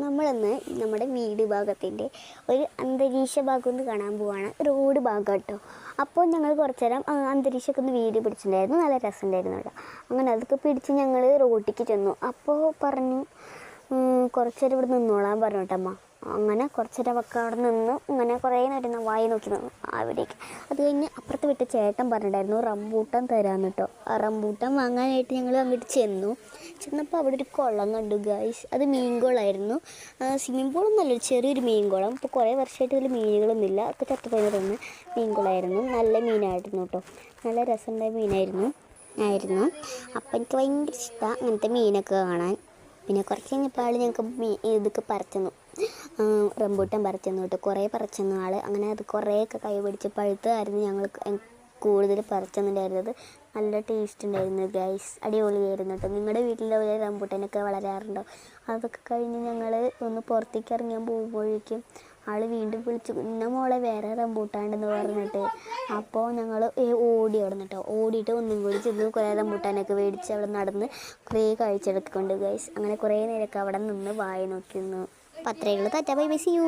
നമ്മളിന്ന് നമ്മുടെ വീട് ഭാഗത്തിൻ്റെ ഒരു അന്തരീക്ഷ ഭാഗം ഒന്ന് കാണാൻ പോവാണ്. റോഡ് ഭാഗം കേട്ടോ. അപ്പോൾ ഞങ്ങൾ കുറച്ച് നേരം അന്തരീക്ഷമൊക്കെ ഒന്ന് വീഡിയോ പിടിച്ചിട്ടുണ്ടായിരുന്നു. നല്ല രസമുണ്ടായിരുന്നു കേട്ടോ. അങ്ങനെ അതൊക്കെ പിടിച്ച് ഞങ്ങൾ റോഡിലേക്ക് ചെന്നു. അപ്പോൾ പറഞ്ഞു കുറച്ച് നേരം ഇവിടെ നിന്നോളാൻ പറഞ്ഞു കേട്ടമ്മ. അങ്ങനെ കുറച്ച് നേരം ഒക്കെ അവിടെ നിന്ന് ഇങ്ങനെ കുറേ നേരം വായി നോക്കി നിന്നു അവിടേക്ക്. അത് കഴിഞ്ഞ് അപ്പുറത്ത് വിട്ട് ചേട്ടൻ പറഞ്ഞിട്ടുണ്ടായിരുന്നു റംബൂട്ടാൻ തരാമെന്ന് കേട്ടോ. ആ റംബൂട്ടാൻ വാങ്ങാനായിട്ട് ഞങ്ങൾ അങ്ങോട്ട് ചെന്നപ്പോൾ അവിടെ ഒരു കുളം കണ്ടു ഗൈസ്. അത് മീൻകുളമായിരുന്നു. സ്വിമ്മിംഗ് പൂളൊന്നുമല്ല, ഒരു ചെറിയൊരു മീൻകുളം. ഇപ്പോൾ കുറേ വർഷമായിട്ട് ഇതിൽ മീനുകളൊന്നുമില്ല, ഒക്കെ ചത്തുപോയി തന്നെ. മീൻകുളമായിരുന്നു, നല്ല മീനായിരുന്നു കേട്ടോ. നല്ല രസമുണ്ടായ മീനായിരുന്നു. അപ്പം എനിക്ക് ഭയങ്കര ഇഷ്ടമാണ് അങ്ങനത്തെ മീനൊക്കെ കാണാൻ. പിന്നെ കുറച്ച് കഴിഞ്ഞപ്പോൾ ആൾ ഞങ്ങൾക്ക് ഇതൊക്കെ പറിച്ചെന്നു, റംബൂട്ടാൻ പറിച്ചെന്നു കേട്ടോ. കുറേ പറിച്ചെന്നു ആൾ. അങ്ങനെ അത് കുറേയൊക്കെ കൈ പിടിച്ച് പഴുത്തതായിരുന്നു ഞങ്ങൾ കൂടുതൽ പറിച്ചെന്നുണ്ടായിരുന്നത്. നല്ല ടേസ്റ്റ് ഉണ്ടായിരുന്നു ഗൈസ്, അടിപൊളിയായിരുന്നു കേട്ടോ. നിങ്ങളുടെ വീട്ടിൽ റംബൂട്ടാനൊക്കെ വളരാറുണ്ടോ? അതൊക്കെ കഴിഞ്ഞ് ഞങ്ങൾ ഒന്ന് പുറത്തേക്ക് ഇറങ്ങാൻ പോകുമ്പോഴേക്കും ആൾ വീണ്ടും വിളിച്ചു, ഇന്ന മോളെ വേറെ റംബൂട്ടാണ്ടെന്ന് പറഞ്ഞിട്ട്. അപ്പോൾ ഞങ്ങൾ ഓടി അവിടെ നിന്നിട്ടോ. ഓടിയിട്ട് ഒന്നും കൂടി ചെന്ന് കുറേ റംബൂട്ടാനൊക്കെ മേടിച്ച് അവിടെ നടന്ന് കുറേ കാഴ്ചകളൊക്കെ കൊണ്ട് ഗൈസ്. അങ്ങനെ കുറേ നേരമൊക്കെ അവിടെ നിന്ന് വായ നോക്കി നിന്നു. അപ്പോൾ അത്രയേ ഉള്ളൂ. Tata bye bye, see U.